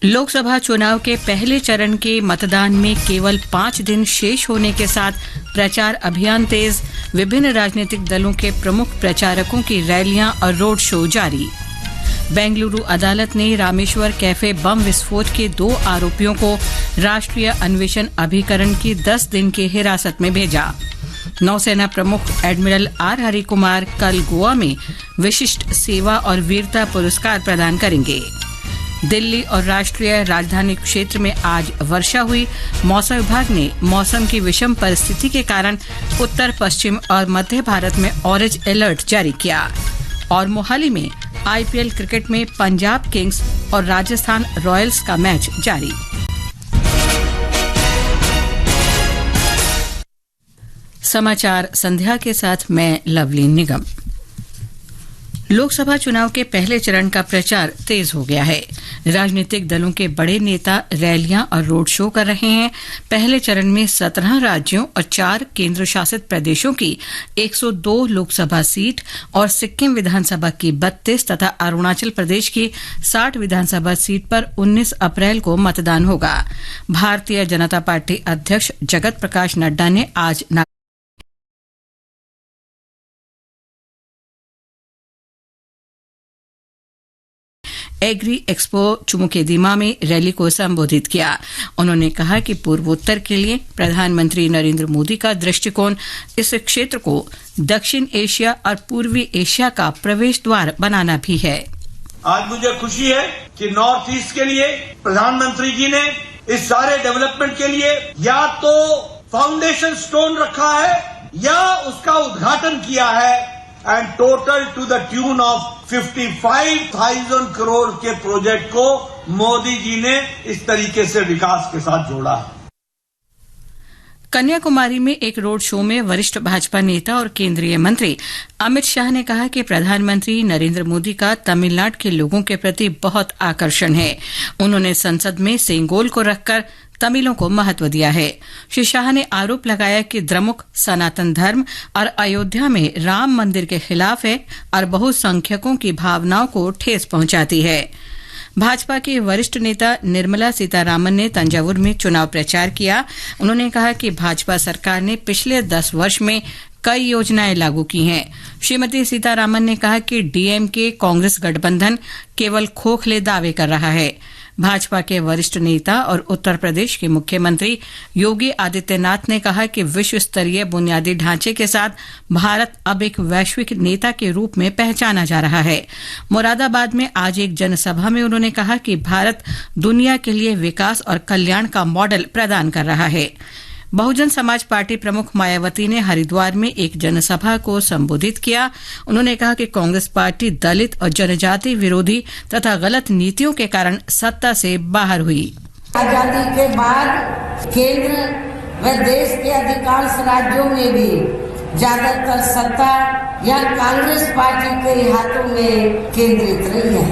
लोकसभा चुनाव के पहले चरण के मतदान में केवल 5 दिन शेष होने के साथ प्रचार अभियान तेज। विभिन्न राजनीतिक दलों के प्रमुख प्रचारकों की रैलियां और रोड शो जारी। बेंगलुरु अदालत ने रामेश्वर कैफे बम विस्फोट के 2 आरोपियों को राष्ट्रीय अन्वेषण अभिकरण की 10 दिन की हिरासत में भेजा। नौसेना प्रमुख एडमिरल आर हरि कुमार कल गोवा में विशिष्ट सेवा और वीरता पुरस्कार प्रदान करेंगे। दिल्ली और राष्ट्रीय राजधानी क्षेत्र में आज वर्षा हुई। मौसम विभाग ने मौसम की विषम परिस्थिति के कारण उत्तर पश्चिम और मध्य भारत में ऑरेंज अलर्ट जारी किया। और मोहाली में आईपीएल क्रिकेट में पंजाब किंग्स और राजस्थान रॉयल्स का मैच जारी। समाचार संध्या के साथ मैं लवली निगम। लोकसभा चुनाव के पहले चरण का प्रचार तेज हो गया है। राजनीतिक दलों के बड़े नेता रैलियां और रोड शो कर रहे हैं। पहले चरण में 17 राज्यों और 4 केंद्र शासित प्रदेशों की 102 लोकसभा सीट और सिक्किम विधानसभा की 32 तथा अरुणाचल प्रदेश की 60 विधानसभा सीट पर 19 अप्रैल को मतदान होगा। भारतीय जनता पार्टी अध्यक्ष जगत प्रकाश नड्डा ने आज एग्री एक्सपो चुमुकेदीमा में रैली को संबोधित किया। उन्होंने कहा कि पूर्वोत्तर के लिए प्रधानमंत्री नरेंद्र मोदी का दृष्टिकोण इस क्षेत्र को दक्षिण एशिया और पूर्वी एशिया का प्रवेश द्वार बनाना भी है। आज मुझे खुशी है कि नॉर्थ ईस्ट के लिए प्रधानमंत्री जी ने इस सारे डेवलपमेंट के लिए या तो फाउंडेशन स्टोन रखा है या उसका उद्घाटन किया है and total two the tune of 55,000 crore के प्रोजेक्ट को मोदी जी ने इस तरीके से विकास के साथ जोड़ा है। कन्याकुमारी में एक रोड शो में वरिष्ठ भाजपा नेता और केंद्रीय मंत्री अमित शाह ने कहा कि प्रधानमंत्री नरेंद्र मोदी का तमिलनाडु के लोगों के प्रति बहुत आकर्षण है। उन्होंने संसद में सेंगोल को रखकर तमिलों को महत्व दिया है। श्री शाह ने आरोप लगाया कि द्रमुक सनातन धर्म और अयोध्या में राम मंदिर के खिलाफ है और बहुसंख्यकों की भावनाओं को ठेस पहुंचाती है। भाजपा के वरिष्ठ नेता निर्मला सीतारामन ने तंजावुर में चुनाव प्रचार किया। उन्होंने कहा कि भाजपा सरकार ने पिछले 10 वर्ष में कई योजनाएं लागू की हैं। श्रीमती सीतारामन ने कहा कि डीएमके कांग्रेस गठबंधन केवल खोखले दावे कर रहा है। भाजपा के वरिष्ठ नेता और उत्तर प्रदेश के मुख्यमंत्री योगी आदित्यनाथ ने कहा कि विश्व स्तरीय बुनियादी ढांचे के साथ भारत अब एक वैश्विक नेता के रूप में पहचाना जा रहा है। मुरादाबाद में आज एक जनसभा में उन्होंने कहा कि भारत दुनिया के लिए विकास और कल्याण का मॉडल प्रदान कर रहा है। बहुजन समाज पार्टी प्रमुख मायावती ने हरिद्वार में एक जनसभा को संबोधित किया। उन्होंने कहा कि कांग्रेस पार्टी दलित और जनजाति विरोधी तथा गलत नीतियों के कारण सत्ता से बाहर हुई। आजादी के बाद केंद्र व देश के अधिकांश राज्यों में भी ज्यादातर सत्ता या कांग्रेस पार्टी के हाथों में केंद्रित रही है,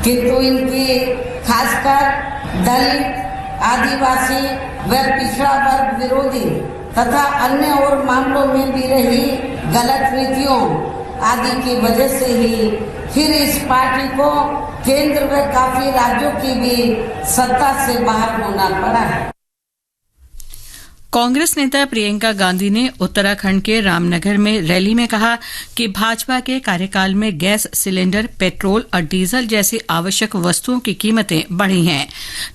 किंतु इनकी खासकर दलित, आदिवासी व पिछड़ा वर्ग विरोधी तथा अन्य और मामलों में भी रही गलत नीतियों आदि की वजह से ही फिर इस पार्टी को केंद्र व काफी राज्यों की भी सत्ता से बाहर होना पड़ा है। कांग्रेस नेता प्रियंका गांधी ने उत्तराखंड के रामनगर में रैली में कहा कि भाजपा के कार्यकाल में गैस सिलेंडर, पेट्रोल और डीजल जैसी आवश्यक वस्तुओं की कीमतें बढ़ी हैं।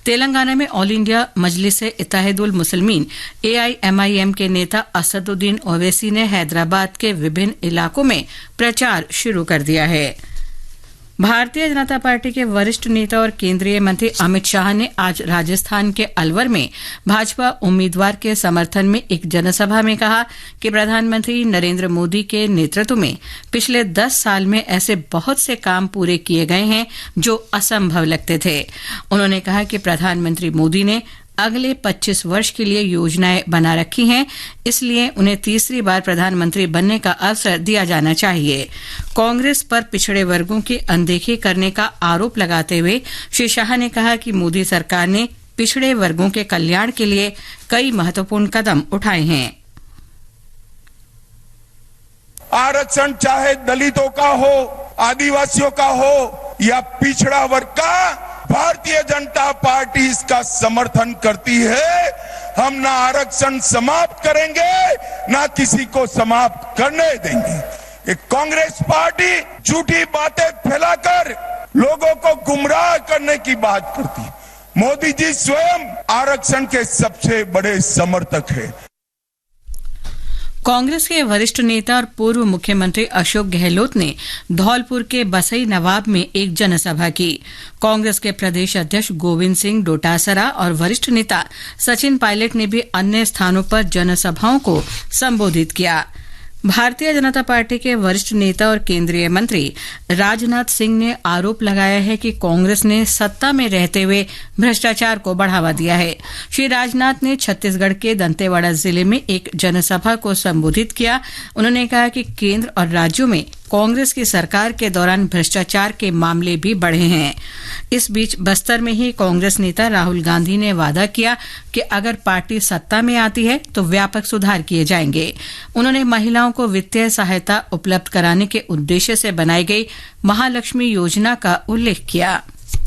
तेलंगाना में ऑल इंडिया मजलिस-ए-इत्तेहादुल मुस्लिमीन AIMIM के नेता असदुद्दीन ओवैसी ने हैदराबाद के विभिन्न इलाकों में प्रचार शुरू कर दिया है। भारतीय जनता पार्टी के वरिष्ठ नेता और केंद्रीय मंत्री अमित शाह ने आज राजस्थान के अलवर में भाजपा उम्मीदवार के समर्थन में एक जनसभा में कहा कि प्रधानमंत्री नरेंद्र मोदी के नेतृत्व में पिछले 10 साल में ऐसे बहुत से काम पूरे किए गए हैं जो असंभव लगते थे। उन्होंने कहा कि प्रधानमंत्री मोदी ने अगले 25 वर्ष के लिए योजनाएं बना रखी हैं, इसलिए उन्हें तीसरी बार प्रधानमंत्री बनने का अवसर दिया जाना चाहिए। कांग्रेस पर पिछड़े वर्गों की अनदेखी करने का आरोप लगाते हुए श्री शाह ने कहा कि मोदी सरकार ने पिछड़े वर्गों के कल्याण के लिए कई महत्वपूर्ण कदम उठाए हैं। आरक्षण चाहे दलितों का हो, आदिवासियों का हो या पिछड़ा वर्ग का, भारतीय जनता पार्टी इसका समर्थन करती है। हम ना आरक्षण समाप्त करेंगे, ना किसी को समाप्त करने देंगे। एक कांग्रेस पार्टी झूठी बातें फैलाकर लोगों को गुमराह करने की बात करती है। मोदी जी स्वयं आरक्षण के सबसे बड़े समर्थक हैं। कांग्रेस के वरिष्ठ नेता और पूर्व मुख्यमंत्री अशोक गहलोत ने धौलपुर के बसई नवाब में एक जनसभा की। कांग्रेस के प्रदेश अध्यक्ष गोविंद सिंह डोटासरा और वरिष्ठ नेता सचिन पायलट ने भी अन्य स्थानों पर जनसभाओं को संबोधित किया। भारतीय जनता पार्टी के वरिष्ठ नेता और केंद्रीय मंत्री राजनाथ सिंह ने आरोप लगाया है कि कांग्रेस ने सत्ता में रहते हुए भ्रष्टाचार को बढ़ावा दिया है। श्री राजनाथ ने छत्तीसगढ़ के दंतेवाड़ा जिले में एक जनसभा को संबोधित किया। उन्होंने कहा कि केंद्र और राज्यों में कांग्रेस की सरकार के दौरान भ्रष्टाचार के मामले भी बढ़े हैं। इस बीच बस्तर में ही कांग्रेस नेता राहुल गांधी ने वादा किया कि अगर पार्टी सत्ता में आती है तो व्यापक सुधार किए जाएंगे। उन्होंने महिलाओं को वित्तीय सहायता उपलब्ध कराने के उद्देश्य से बनाई गई महालक्ष्मी योजना का उल्लेख किया।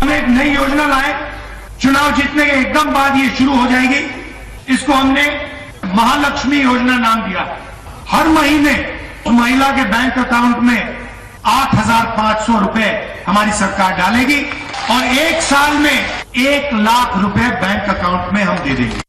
हम एक नई योजना लाए, चुनाव जीतने के एकदम बाद ये शुरू हो जाएगी। इसको हमने महालक्ष्मी योजना नाम दिया। हर महीने महिला के बैंक अकाउंट में 8,500 रुपए हमारी सरकार डालेगी और एक साल में 1 लाख रुपए बैंक अकाउंट में हम दे देंगे।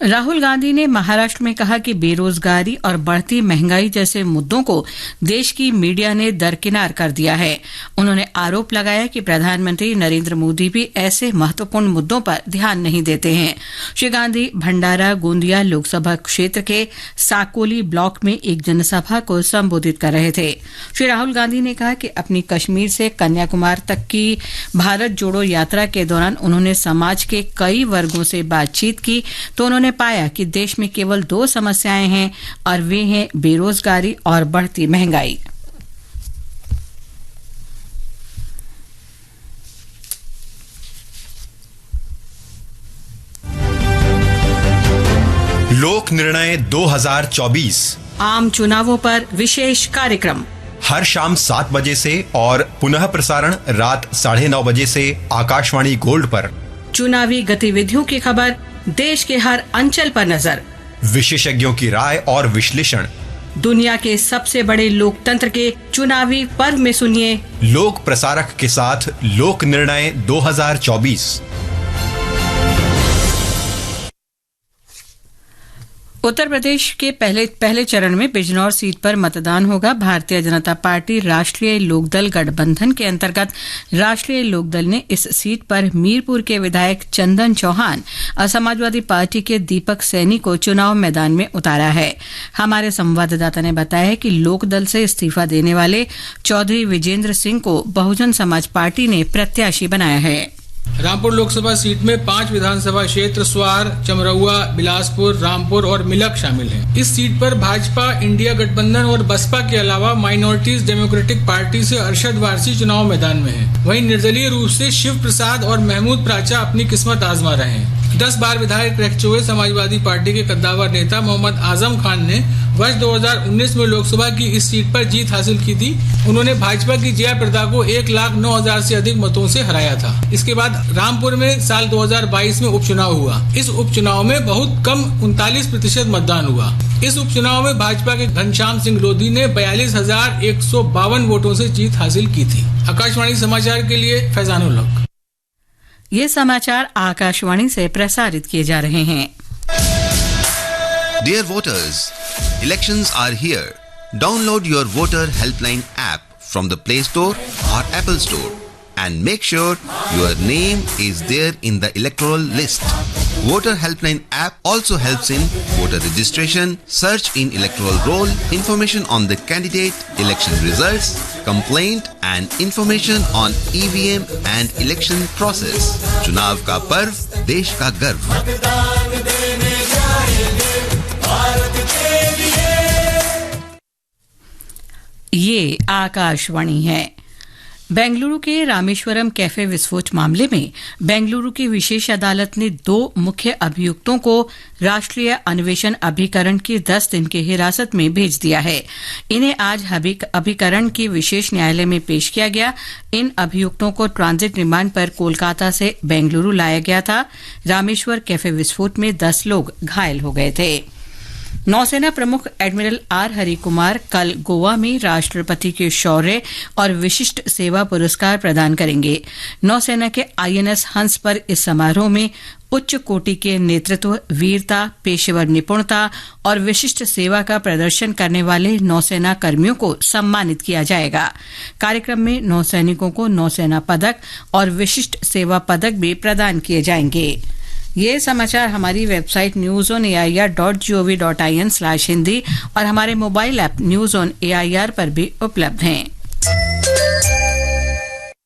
राहुल गांधी ने महाराष्ट्र में कहा कि बेरोजगारी और बढ़ती महंगाई जैसे मुद्दों को देश की मीडिया ने दरकिनार कर दिया है। उन्होंने आरोप लगाया कि प्रधानमंत्री नरेंद्र मोदी भी ऐसे महत्वपूर्ण मुद्दों पर ध्यान नहीं देते हैं। श्री गांधी भंडारा गोंदिया लोकसभा क्षेत्र के साकोली ब्लॉक में एक जनसभा को संबोधित कर रहे थे। श्री राहुल गांधी ने कहा कि अपनी कश्मीर से कन्याकुमारी तक की भारत जोड़ो यात्रा के दौरान उन्होंने समाज के कई वर्गों से बातचीत की तो उन्होंने पाया कि देश में केवल 2 समस्याएं हैं और वे हैं बेरोजगारी और बढ़ती महंगाई। लोक निर्णय 2024 आम चुनावों पर विशेष कार्यक्रम हर शाम 7 बजे से और पुनः प्रसारण रात 9:30 बजे से आकाशवाणी गोल्ड पर। चुनावी गतिविधियों की खबर, देश के हर अंचल पर नजर, विशेषज्ञों की राय और विश्लेषण। दुनिया के सबसे बड़े लोकतंत्र के चुनावी पर्व में सुनिए लोक प्रसारक के साथ लोक निर्णय 2024। उत्तर प्रदेश के पहले चरण में बिजनौर सीट पर मतदान होगा। भारतीय जनता पार्टी राष्ट्रीय लोकदल गठबंधन के अंतर्गत राष्ट्रीय लोकदल ने इस सीट पर मीरपुर के विधायक चंदन चौहान और समाजवादी पार्टी के दीपक सैनी को चुनाव मैदान में उतारा है। हमारे संवाददाता ने बताया है कि लोकदल से इस्तीफा देने वाले चौधरी विजेंद्र सिंह को बहुजन समाज पार्टी ने प्रत्याशी बनाया है। रामपुर लोकसभा सीट में 5 विधानसभा क्षेत्र स्वार, चमरौआ, बिलासपुर, रामपुर और मिलक शामिल हैं। इस सीट पर भाजपा इंडिया गठबंधन और बसपा के अलावा माइनॉरिटीज डेमोक्रेटिक पार्टी से अरशद वारसी चुनाव मैदान में हैं। वहीं निर्दलीय रूप से शिव प्रसाद और महमूद प्राचा अपनी किस्मत आजमा रहे हैं। 10 बार विधायक रह चुके समाजवादी पार्टी के कद्दावर नेता मोहम्मद आजम खान ने वर्ष 2019 में लोकसभा की इस सीट पर जीत हासिल की थी। उन्होंने भाजपा की जया प्रदा को 1,09,000 से अधिक मतों से हराया था। इसके बाद रामपुर में साल 2022 में उपचुनाव हुआ। इस उपचुनाव में बहुत कम 39% मतदान हुआ। इस उपचुनाव में भाजपा के घनश्याम सिंह लोधी ने 42,152 वोटों से जीत हासिल की थी। आकाशवाणी समाचार के लिए फैजानुल हक। ये समाचार आकाशवाणी से प्रसारित किए जा रहे हैं। Dear voters, elections are here. Download your voter helpline app from the Play Store or Apple Store and make sure your name is there in the electoral list. Voter helpline app also helps in voter registration, search in electoral roll, information on the candidate, election results, complaint and information on EVM and election process. चुनाव का पर्व, देश का गर्व। ये आकाशवाणी है। बेंगलुरु के Rameswaram cafe विस्फोट मामले में बेंगलुरु की विशेष अदालत ने 2 मुख्य अभियुक्तों को राष्ट्रीय अन्वेषण अभिकरण की 10 दिन की हिरासत में भेज दिया है। इन्हें आज अभिकरण की विशेष न्यायालय में पेश किया गया। इन अभियुक्तों को ट्रांजिट रिमांड पर कोलकाता से बेंगलुरु लाया गया था। रामेश्वर कैफे विस्फोट में 10 लोग घायल हो गए थे। नौसेना प्रमुख एडमिरल आर हरिकुमार कल गोवा में राष्ट्रपति के शौर्य और विशिष्ट सेवा पुरस्कार प्रदान करेंगे। नौसेना के आईएनएस हंस पर इस समारोह में उच्च कोटि के नेतृत्व, वीरता, पेशेवर निपुणता और विशिष्ट सेवा का प्रदर्शन करने वाले नौसेना कर्मियों को सम्मानित किया जाएगा। कार्यक्रम में नौसैनिकों को नौसेना पदक और विशिष्ट सेवा पदक भी प्रदान किए जाएंगे। ये समाचार हमारी वेबसाइट newsonair.gov.in/hindi और हमारे mobile app news on AIR पर भी उपलब्ध हैं।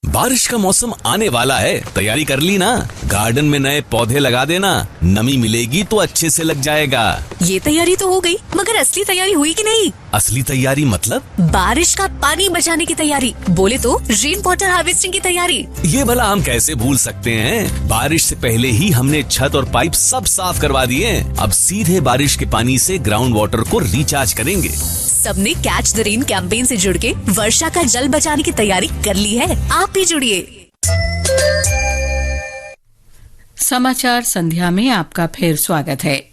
बारिश का मौसम आने वाला है, तैयारी कर ली ना? गार्डन में नए पौधे लगा देना, नमी मिलेगी तो अच्छे से लग जाएगा। ये तैयारी तो हो गई, मगर असली तैयारी हुई कि नहीं? असली तैयारी मतलब? बारिश का पानी बचाने की तैयारी, बोले तो रेन वाटर हार्वेस्टिंग की तैयारी। ये भला हम कैसे भूल सकते हैं? बारिश से पहले ही हमने छत और पाइप सब साफ करवा दिए। अब सीधे बारिश के पानी से ग्राउंड वाटर को रिचार्ज करेंगे। सबने कैच द रेन कैंपेन से जुड़ के वर्षा का जल बचाने की तैयारी कर ली है। आप भी जुड़िए। समाचार संध्या में आपका फिर स्वागत है।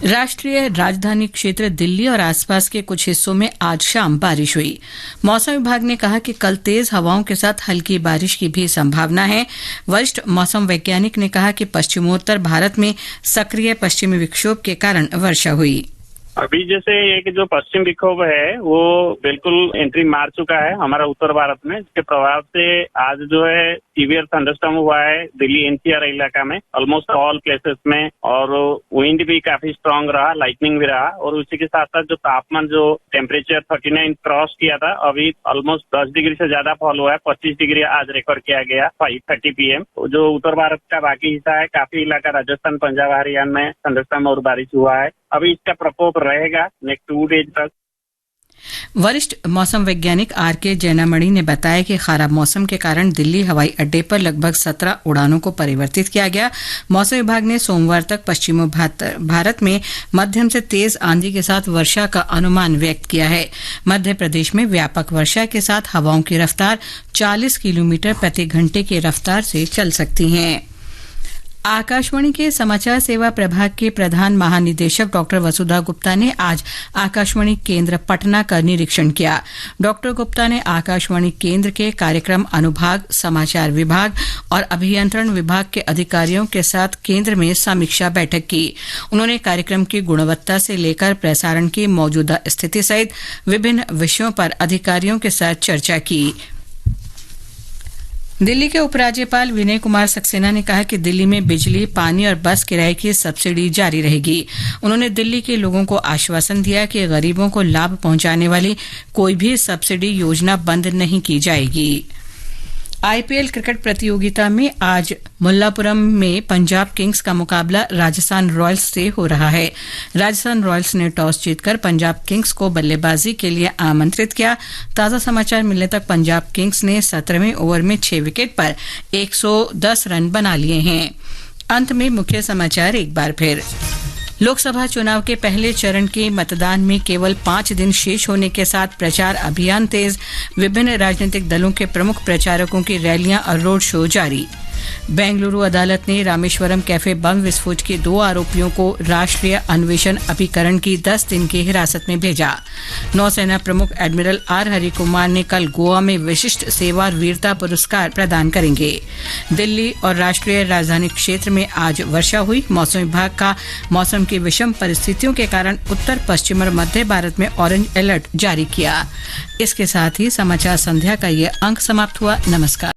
राष्ट्रीय राजधानी क्षेत्र दिल्ली और आसपास के कुछ हिस्सों में आज शाम बारिश हुई। मौसम विभाग ने कहा कि कल तेज हवाओं के साथ हल्की बारिश की भी संभावना है। वरिष्ठ मौसम वैज्ञानिक ने कहा कि पश्चिमोत्तर भारत में सक्रिय पश्चिमी विक्षोभ के कारण वर्षा हुई। अभी जैसे एक जो पश्चिम विक्षोभ है वो बिल्कुल एंट्री मार चुका है हमारा उत्तर भारत में। इसके प्रभाव से आज जो है सीवियर थंडरस्टॉर्म हुआ है दिल्ली एनसीआर इलाका में ऑलमोस्ट ऑल प्लेसेस में, और विंड भी काफी स्ट्रांग रहा, लाइटनिंग भी रहा, और उसी के साथ साथ जो तापमान जो टेम्परेचर 39 क्रॉस किया था, अभी ऑलमोस्ट 10 डिग्री से ज्यादा फॉल हुआ है। 25 डिग्री आज रिकॉर्ड किया गया 5:30 PM। जो उत्तर भारत का बाकी हिस्सा है, काफी इलाका राजस्थान, पंजाब, हरियाणा में थंडरस्टॉर्म और बारिश हुआ है। अभी इसका प्रकोप रहेगा नेक्स्ट 2 डेज तक। वरिष्ठ मौसम वैज्ञानिक आर.के. जैनामणि ने बताया कि खराब मौसम के कारण दिल्ली हवाई अड्डे पर लगभग 17 उड़ानों को परिवर्तित किया गया। मौसम विभाग ने सोमवार तक पश्चिमी भारत में मध्यम से तेज आंधी के साथ वर्षा का अनुमान व्यक्त किया है। मध्य प्रदेश में व्यापक वर्षा के साथ हवाओं की रफ्तार 40 किलोमीटर प्रति घंटे की रफ्तार से चल सकती है। आकाशवाणी के समाचार सेवा प्रभाग के प्रधान महानिदेशक डॉक्टर वसुधा गुप्ता ने आज आकाशवाणी केंद्र पटना का निरीक्षण किया। डॉक्टर गुप्ता ने आकाशवाणी केंद्र के कार्यक्रम अनुभाग, समाचार विभाग और अभियंत्रण विभाग के अधिकारियों के साथ केंद्र में समीक्षा बैठक की। उन्होंने कार्यक्रम की गुणवत्ता से लेकर प्रसारण की मौजूदा स्थिति सहित विभिन्न विषयों पर अधिकारियों के साथ चर्चा की। दिल्ली के उपराज्यपाल विनय कुमार सक्सेना ने कहा कि दिल्ली में बिजली, पानी और बस किराए की सब्सिडी जारी रहेगी। उन्होंने दिल्ली के लोगों को आश्वासन दिया कि गरीबों को लाभ पहुंचाने वाली कोई भी सब्सिडी योजना बंद नहीं की जाएगी। आईपीएल क्रिकेट प्रतियोगिता में आज मुल्लापुरम में पंजाब किंग्स का मुकाबला राजस्थान रॉयल्स से हो रहा है। राजस्थान रॉयल्स ने टॉस जीतकर पंजाब किंग्स को बल्लेबाजी के लिए आमंत्रित किया। ताजा समाचार मिलने तक पंजाब किंग्स ने 17वें ओवर में 6 विकेट पर 110 रन बना लिए हैं। अंत में मुख्य समाचार एक बार फिर। लोकसभा चुनाव के पहले चरण के मतदान में केवल 5 दिन शेष होने के साथ प्रचार अभियान तेज। विभिन्न राजनीतिक दलों के प्रमुख प्रचारकों की रैलियां और रोड शो जारी। बेंगलुरु अदालत ने रामेश्वरम कैफे बम विस्फोट के 2 आरोपियों को राष्ट्रीय अन्वेषण अभिकरण की 10 दिन की हिरासत में भेजा। नौसेना प्रमुख एडमिरल आर हरिकुमार ने कल गोवा में विशिष्ट सेवा और वीरता पुरस्कार प्रदान करेंगे। दिल्ली और राष्ट्रीय राजधानी क्षेत्र में आज वर्षा हुई। मौसम विभाग का मौसम की विषम परिस्थितियों के कारण उत्तर, पश्चिम और मध्य भारत में ऑरेंज अलर्ट जारी किया। इसके साथ ही समाचार संध्या का ये अंक समाप्त हुआ। नमस्कार।